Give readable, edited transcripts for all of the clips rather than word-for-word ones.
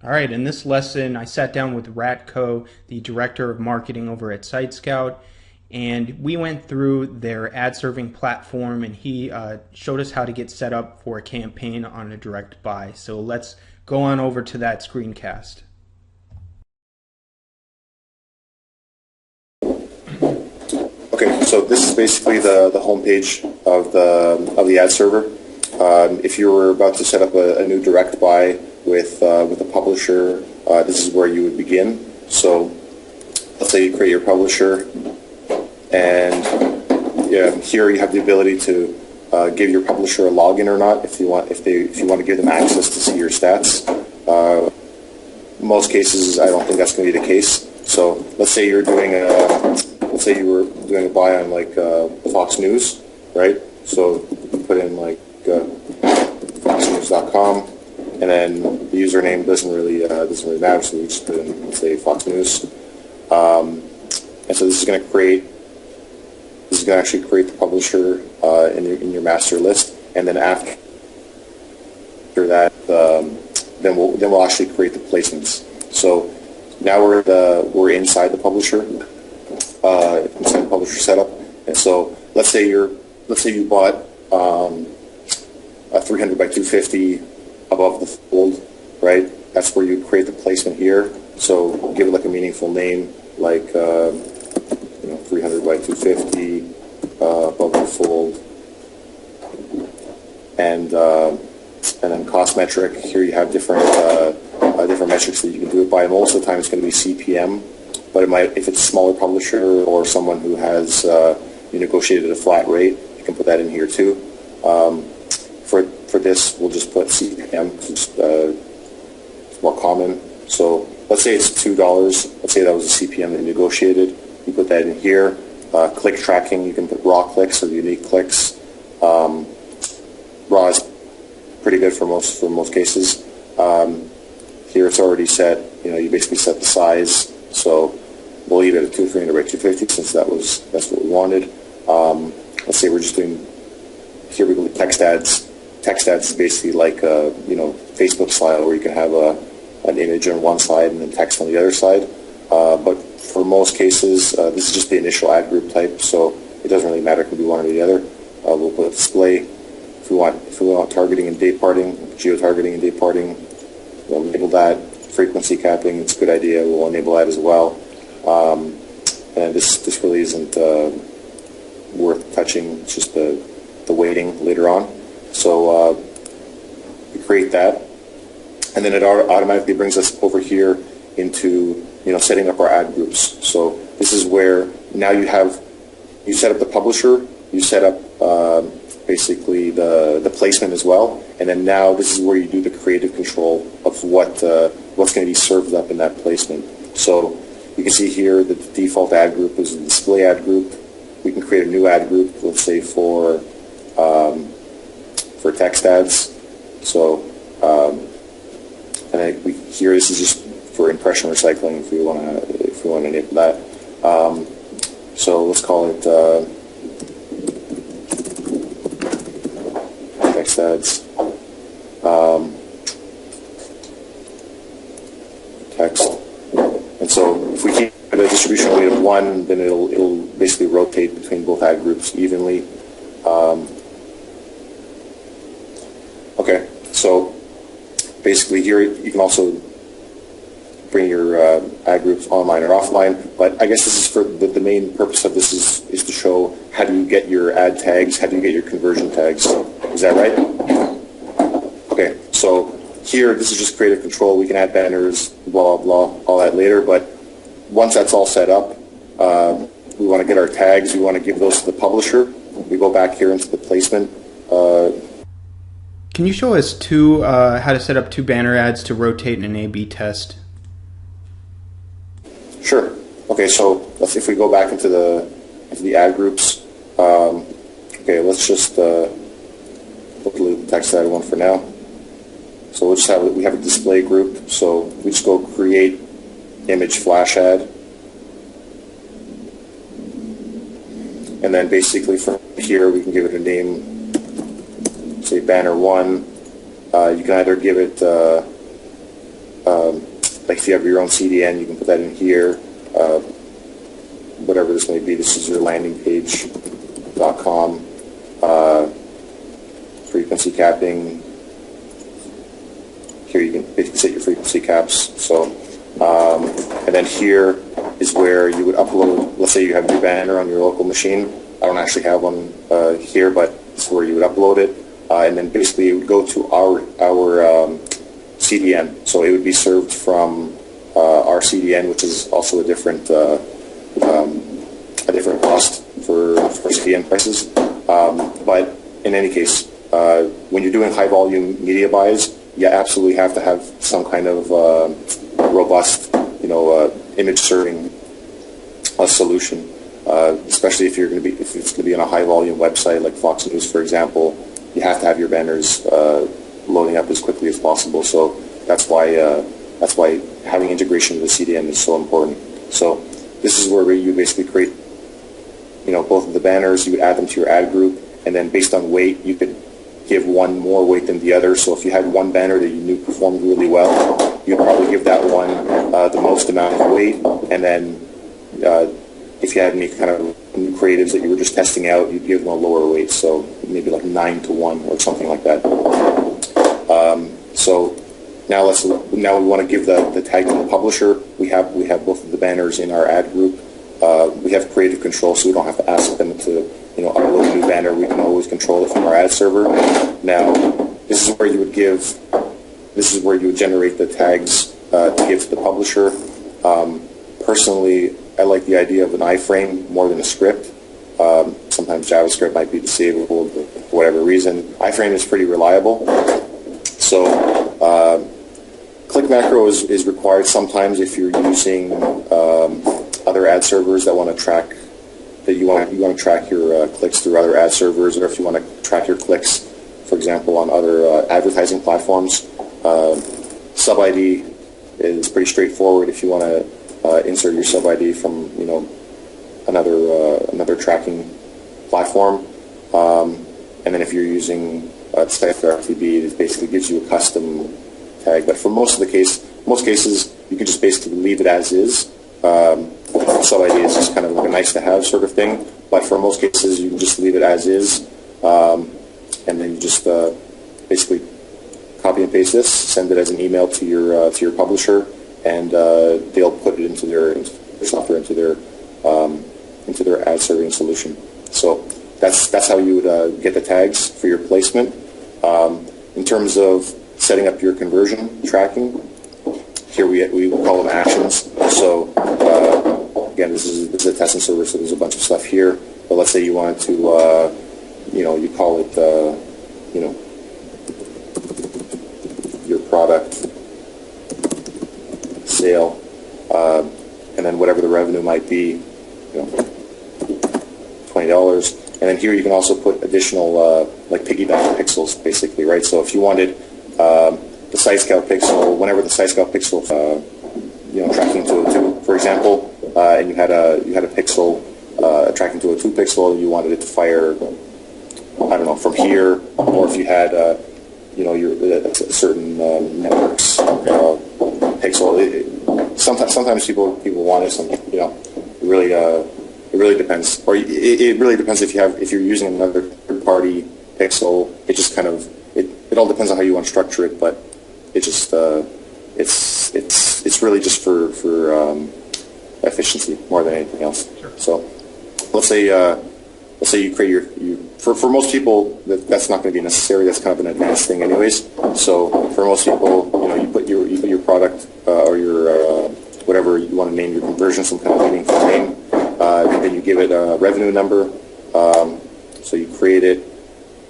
All right, in this lesson, I sat down with Ratco, the director of marketing over at SiteScout, and we went through their ad serving platform, and he showed us how to get set up for a campaign on a direct buy. So let's go on over to that screencast. Okay, so this is basically the homepage of the ad server. If you were about to set up a new direct buy with a publisher, this is where you would begin. So let's say you create your publisher, and here you have the ability to give your publisher a login or not if you want to give them access to see your stats. Most cases, I don't think that's going to be the case. So let's say you were doing a buy on like Fox News, right? So you put in like foxnews.com, and then the username doesn't really matter. So we just put in, let's say, Fox News, and so this is going to actually create the publisher in your master list, and then after that, then we'll actually create the placements. So now we're inside the publisher. Inside the publisher setup, and so let's say you bought a 300 by 250 above the fold, right? That's where you create the placement here. So give it like a meaningful name, like 300 by 250 above the fold, and then cost metric. Here you have different metrics that you can do it by. Most of the time, it's going to be CPM. But it might, if it's a smaller publisher or someone who has you negotiated a flat rate, you can put that in here too. For this, we'll just put CPM. It's more common. So let's say it's $2. Let's say that was a CPM that you negotiated. You put that in here. Click tracking, you can put raw clicks or unique clicks. Raw is pretty good for most cases. Here it's already set. You basically set the size. So we'll leave it at 300 by 250 since that's what we wanted. Let's say we're just doing, here we go with text ads. Text ads is basically like Facebook style, where you can have an image on one side and then text on the other side. But for most cases, this is just the initial ad group type, so it doesn't really matter. It can be one or the other. We'll put display. If we want targeting and day parting, geo-targeting and day parting, we'll enable that. Frequency capping, it's a good idea. We'll enable that as well. And this really isn't worth touching. It's just the weighting later on. So we create that, and then it automatically brings us over here into setting up our ad groups. So this is where now you set up the publisher, you set up basically the placement as well, and then now this is where you do the creative control of what's going to be served up in that placement. So you can see here that the default ad group is a display ad group. We can create a new ad group, let's say for text ads. So and here this is just for impression recycling if we want to enable that. So let's call it text ads. Text. And so if we keep a distribution weight of 1, then it'll basically rotate between both ad groups evenly. Okay, so basically here you can also bring your ad groups online or offline, but I guess this is for the main purpose of this is to show how do you get your ad tags, how do you get your conversion tags. Is that right? Okay, so here this is just creative control. We can add banners, blah, blah, blah, all that later, but once that's all set up, we want to get our tags, we want to give those to the publisher. We go back here into the placement. Can you show us how to set up 2 banner ads to rotate in an A/B test? Sure. Okay, so if we go back into the ad groups, okay, let's just look at the text ad one for now. So we have a display group. So we just go create image flash ad, and then basically from here we can give it a name. Say banner 1. You can either give it like if you have your own CDN, you can put that in here. Whatever this may be, this is your landing page.com. Frequency capping. Here you can basically set your frequency caps. So, and then here is where you would upload, let's say you have your banner on your local machine. I don't actually have one here, but it's where you would upload it. And then basically it would go to our CDN. So it would be served from our CDN, which is also a different cost for CDN prices. But in any case, when you're doing high volume media buys, you absolutely have to have some kind of robust, image serving solution. Especially if it's going to be on a high volume website like Fox News, for example, you have to have your banners loading up as quickly as possible. So that's why having integration with the CDN is so important. So this is where you basically create, both of the banners. You would add them to your ad group, and then based on weight, you could give one more weight than the other. So if you had one banner that you knew performed really well, you'd probably give that one the most amount of weight, and then if you had any kind of new creatives that you were just testing out, you'd give them a lower weight, so maybe like 9-1 or something like that. So now we want to give the tag to the publisher. We have both of the banners in our ad group. We have creative control, so we don't have to ask them to upload a new banner. We can always control it from our ad server. Now this is where you would generate the tags to give to the publisher. Personally, I like the idea of an iframe more than a script. Sometimes JavaScript might be disable for whatever reason. Iframe is pretty reliable. So click macro is required sometimes if you're using other ad servers that want to track your clicks through other ad servers, or if you want to track your clicks, for example, on other advertising platforms. Sub ID is pretty straightforward if you want to insert your sub ID from another tracking platform, and then if you're using Cypher RTB, it basically gives you a custom tag. But for most cases, you can just basically leave it as is. Sub ID is just kind of like a nice to have sort of thing. But for most cases, you can just leave it as is, and then you just basically copy and paste this, send it as an email to your publisher, and they'll put it into their software, into their ad serving solution. So that's how you would get the tags for your placement. In terms of setting up your conversion tracking, here we will call them actions. So again, this is a testing server, so there's a bunch of stuff here. But let's say you wanted to, you call it, your product sale, and then whatever the revenue might be, $20. And then here you can also put additional like piggyback pixels, basically, right? So if you wanted the site scout pixel, whenever the site scout pixel, tracking to a 2, for example, and you had a pixel tracking to a 2 pixel, you wanted it to fire, I don't know, from here, or if you had your certain networks pixel. Sometimes people want it. It really depends, or it really depends if you're using another third-party pixel. It just kind of it all depends on how you want to structure it, but it just it's really just for efficiency more than anything else. Sure. So let's say you create for most people that's not going to be necessary. That's kind of an advanced thing, anyways. So for most people, you put your product or your whatever you want to name your conversion, some kind of meaningful name. Then you give it a revenue number. So you create it.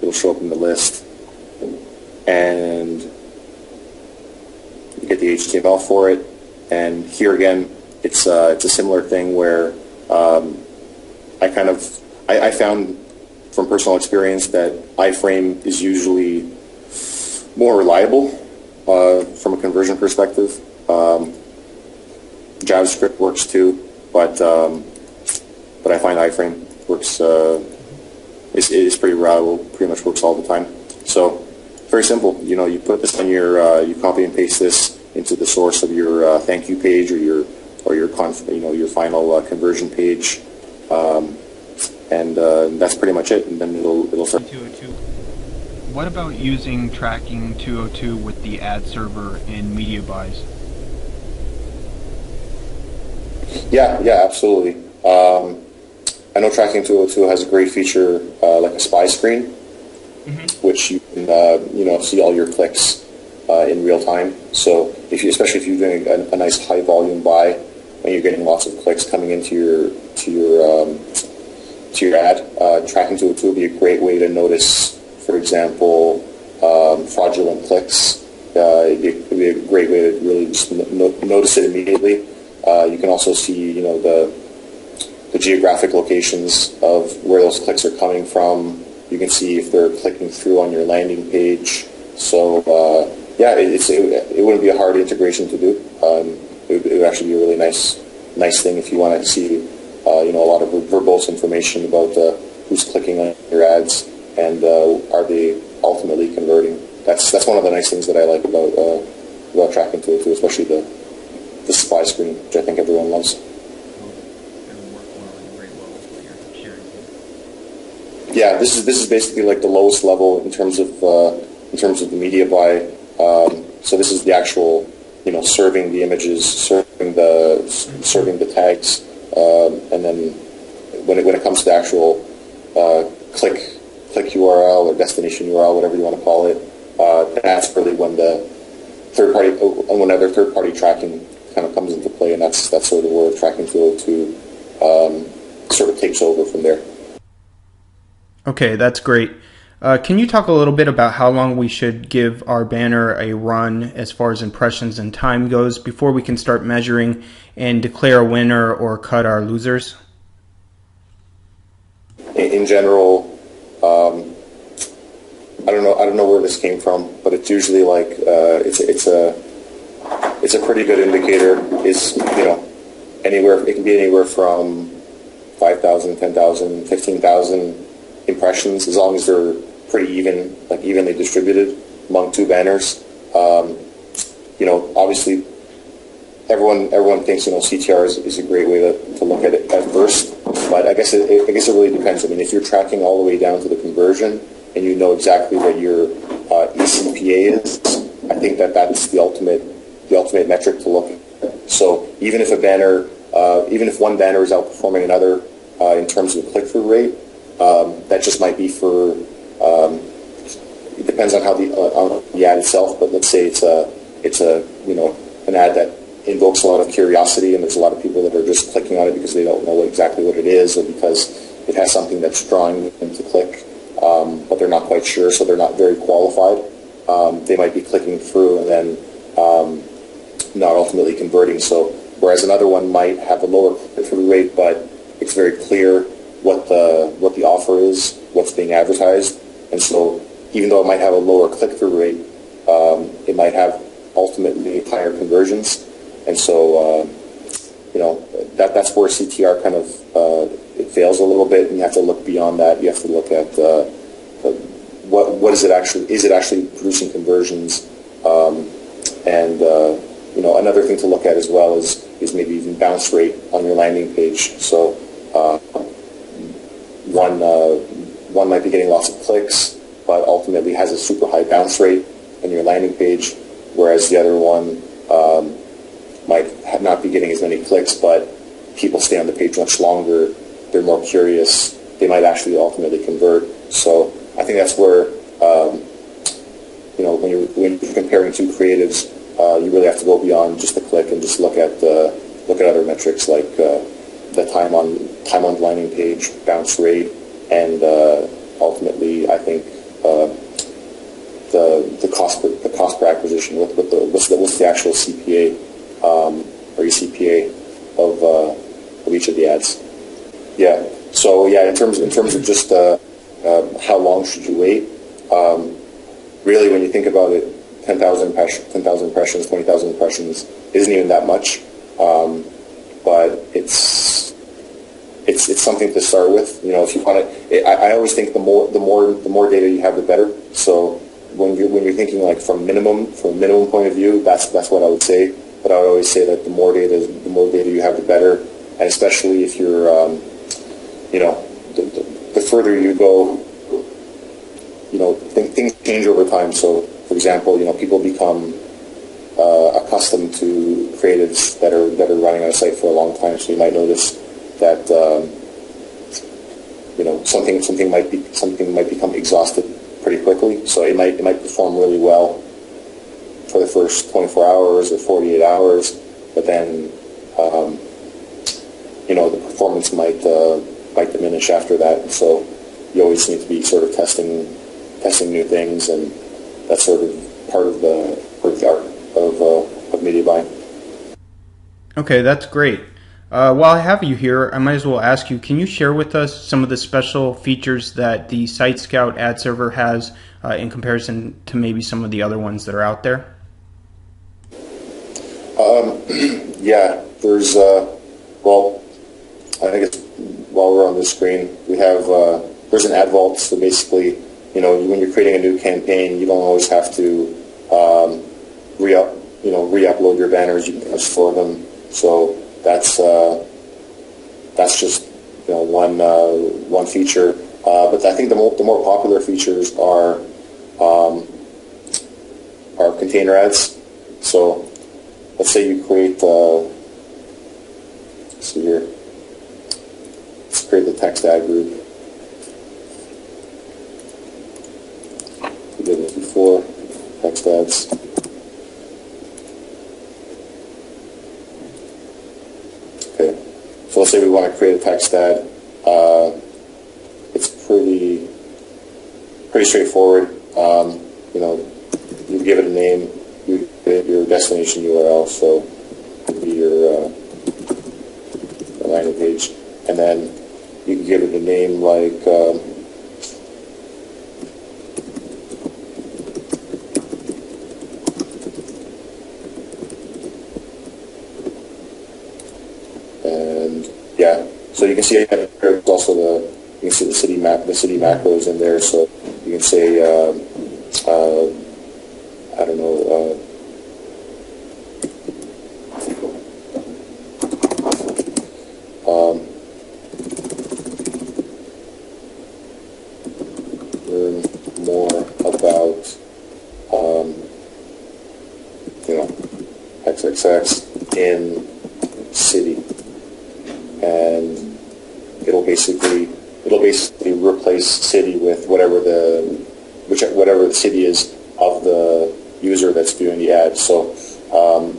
It'll show up in the list, and you get the HTML for it. And here again, it's a similar thing where I found from personal experience that iframe is usually more reliable from a conversion perspective. JavaScript works too, but I find iframe works is pretty reliable. Pretty much works all the time. So very simple. You put this on you copy and paste this into the source of your thank you page or your your final conversion page, and that's pretty much it. And then it'll start. 202. What about using tracking 202 with the ad server in media buys? Yeah, absolutely. I know Tracking 202 has a great feature like a spy screen, which you can see all your clicks in real time. So especially if you're doing a nice high volume buy and you're getting lots of clicks coming into your ad, Tracking 202 would be a great way to notice, for example, fraudulent clicks. It'd be a great way to really just notice it immediately. You can also see, the geographic locations of where those clicks are coming from. You can see if they're clicking through on your landing page. So, it wouldn't be a hard integration to do. It would actually be a really nice thing if you want to see, a lot of verbose information about who's clicking on your ads and are they ultimately converting. That's one of the nice things that I like about Tracking 202, especially the spy screen, which I think everyone loves. Yeah, this is basically like the lowest level in terms of the media buy. So this is the actual, serving the images, serving the tags, and then when it comes to the actual click URL or destination URL, whatever you want to call it, that's really when other third party tracking kind of comes into play, and that's sort of where Tracking 202 sort of takes over from there. Okay, that's great. Can you talk a little bit about how long we should give our banner a run as far as impressions and time goes before we can start measuring and declare a winner or cut our losers? In general, I don't know where this came from, but it's usually like it's a pretty good indicator. Is it can be anywhere from 5,000, 10,000, 15,000 impressions, as long as they're pretty evenly distributed among two banners. Obviously everyone thinks CTR is a great way to look at it at first, but I guess it really depends. I mean, if you're tracking all the way down to the conversion and you know exactly what your eCPA is, I think that's the ultimate metric to look at. So even if one banner is outperforming another in terms of click-through rate, that just might be for. It depends on how the ad itself. But let's say it's an ad that invokes a lot of curiosity, and there's a lot of people that are just clicking on it because they don't know exactly what it is, or because it has something that's drawing them to click, but they're not quite sure, so they're not very qualified. They might be clicking through and then not ultimately converting. So whereas another one might have a lower click-through rate, but it's very clear what the offer is, what's being advertised, and so even though it might have a lower click-through rate, it might have ultimately higher conversions, and so that's where CTR kind of it fails a little bit, and you have to look beyond that. You have to look at what is it actually? Is it actually producing conversions? And another thing to look at as well is maybe even bounce rate on your landing page. So one might be getting lots of clicks, but ultimately has a super high bounce rate on your landing page, whereas the other one might not be getting as many clicks, but people stay on the page much longer. They're more curious. They might actually ultimately convert. So I think that's where when you're comparing two creatives, you really have to go beyond just the click and just look at other metrics like the time on landing page, bounce rate, and ultimately, I think the cost per acquisition. What's the actual CPA or eCPA of each of the ads? Yeah. So yeah, in terms of just how long should you wait? Really, when you think about it, 10,000 impressions, 20,000 impressions isn't even that much, but it's something to start with. If you want to, I always think the more data you have, the better. So when you're thinking like from a minimum point of view, that's what I would say. But I would always say that the more data you have, the better. And especially if you're, the further you go, things change over time. So, for example, people become accustomed to creatives that are running on a site for a long time. So you might notice that something might become exhausted pretty quickly. So it might perform really well for the first 24 hours or 48 hours, but then the performance might diminish after that. So you always need to be sort of testing new things, and that's sort of part of the art of media buying. Okay, that's great. While I have you here, I might as well ask you, can you share with us some of the special features that the SiteScout ad server has in comparison to maybe some of the other ones that are out there? Yeah, there's, I guess while we're on the screen, we have, there's an ad vault. So basically, when you're creating a new campaign, you don't always have to re-upload your banners. You can just store them. So that's just one feature. But I think the more popular features are container ads. So let's say you create let's see here. Let's create the text ad group. We did this before. Text ads. Okay. So let's say we want to create a text ad. It's pretty straightforward. You give it a name, you give it your destination URL, so it would be your landing page, and then you can give it a name like and yeah. So you can see there's also the city macros in there. So you can say I don't know. Learn more about XXX in city, and it'll basically replace city with whatever the city is of the user that's doing the ad. So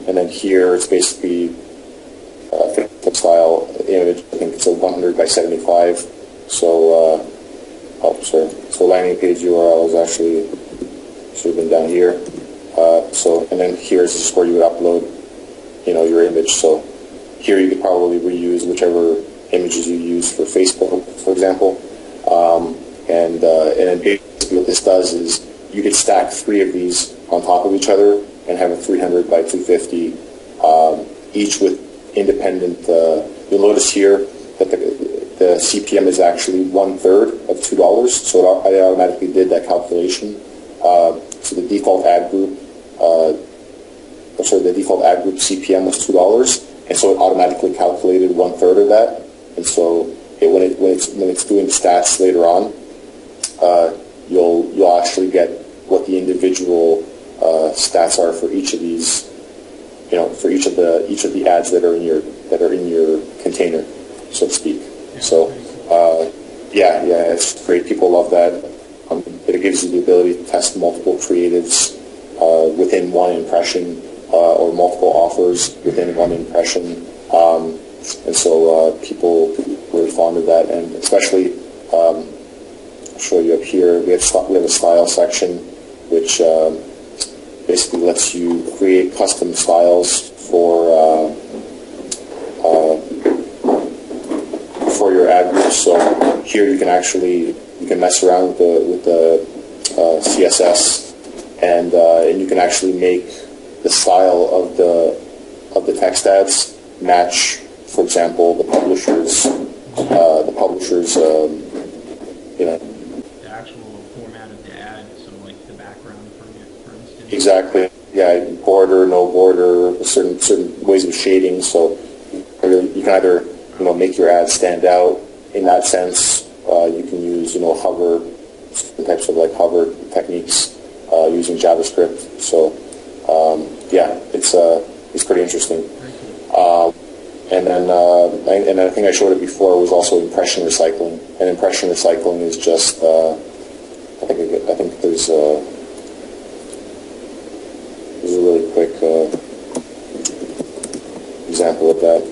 and then here it's basically the style image. I think it's a 100 by 75. So so landing page URL is actually should have been down here. And then here's just where you would upload your image. So here you could probably reuse whichever images you use for Facebook, for example. And then basically what this does is you could stack 3 of these on top of each other and have a 300 by 250, each with independent. You'll notice here that the CPM is actually 1/3 of $2. So I automatically did that calculation. So the default ad group, the default ad group CPM was $2, and so it automatically calculated 1/3 of that. And so when it's doing stats later on, you'll actually get what the individual stats are for each of these, for each of the ads that are in your container, so to speak. So it's great. People love that. It gives you the ability to test multiple creatives within one impression, or multiple offers within one impression, and so people are really fond of that. And especially, I'll show you up here. We have a style section, which basically lets you create custom styles for your ad group. So here you can mess around with the CSS, and you can actually make the style of the text ads match, for example, the publisher's the actual format of the ad, so like the background exactly. Yeah, border, no border, certain ways of shading. So you can either make your ad stand out in that sense. You can use hover, certain types of hover techniques using JavaScript. So yeah, it's pretty interesting. And then and I think I showed it before, was also impression recycling. And impression recycling is just I think there's a really quick example of that.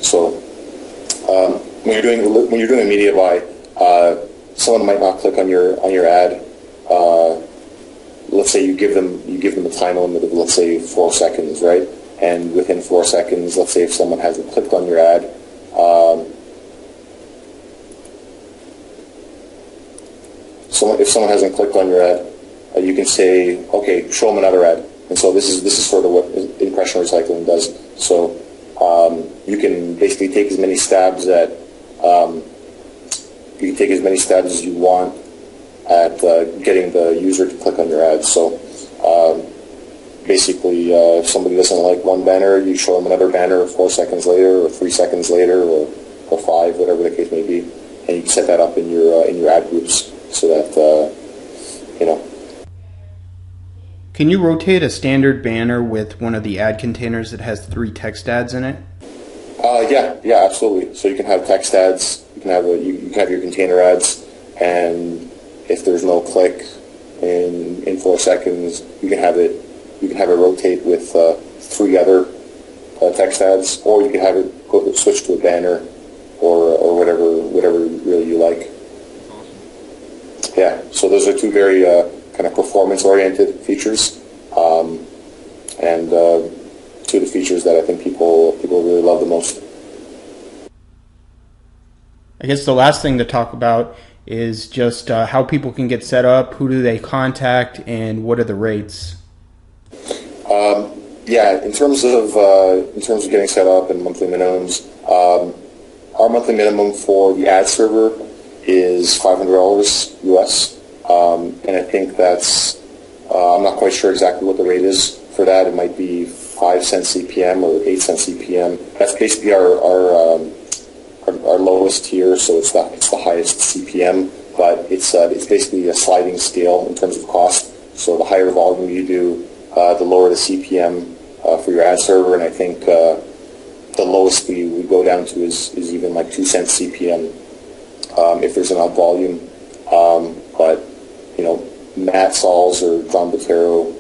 So when you're doing a media buy, someone might not click on your ad. Let's say you give them a time limit of, let's say, 4 seconds, right? And within 4 seconds, let's say if someone hasn't clicked on your ad, if someone hasn't clicked on your ad, you can say, okay, show them another ad. And so this is sort of what impression recycling does. So you can basically take as many stabs as you want at getting the user to click on your ad. So basically, if somebody doesn't like one banner, you show them another banner 4 seconds later, or 3 seconds later, or 5, whatever the case may be, and you can set that up in your ad groups so that Can you rotate a standard banner with one of the ad containers that has 3 text ads in it? Yeah, absolutely. So you can have text ads, you can have your container ads, and if there's no click in 4 seconds, you can have it rotate with 3 other text ads, or you can have it switch to a banner or whatever really you like. Yeah, so those are 2 very kind of performance-oriented features, and 2 of the features that I think people really love the most. I guess the last thing to talk about is just how people can get set up, who do they contact, and what are the rates? Yeah, in terms of getting set up and monthly minimums, our monthly minimum for the ad server is $500 US, and I think that's I'm not quite sure exactly what the rate is for that. It might be 5 cents CPM or 8 cents CPM. That's basically our lowest tier, so it's the highest CPM, but it's basically a sliding scale in terms of cost. So the higher volume you do, the lower the CPM for your ad server, and I think the lowest we go down to is even like 2 cents CPM if there's enough volume. But Matt Sauls or John Botero,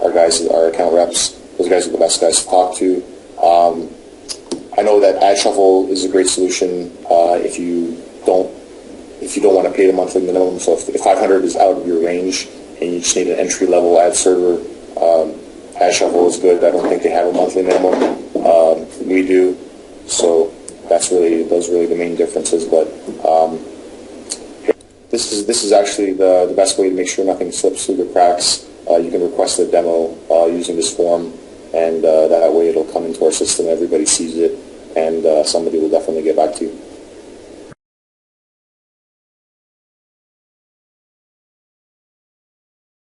our account reps, those guys are the best guys to talk to. I know that AdShuffle is a great solution if you don't want to pay the monthly minimum. So if 500 is out of your range and you just need an entry level ad server, AdShuffle is good. I don't think they have a monthly minimum. We do. So those are really the main differences. But this is actually the best way to make sure nothing slips through the cracks. You can request a demo using this form, and that way it'll come into our system. Everybody sees it, and somebody will definitely get back to you.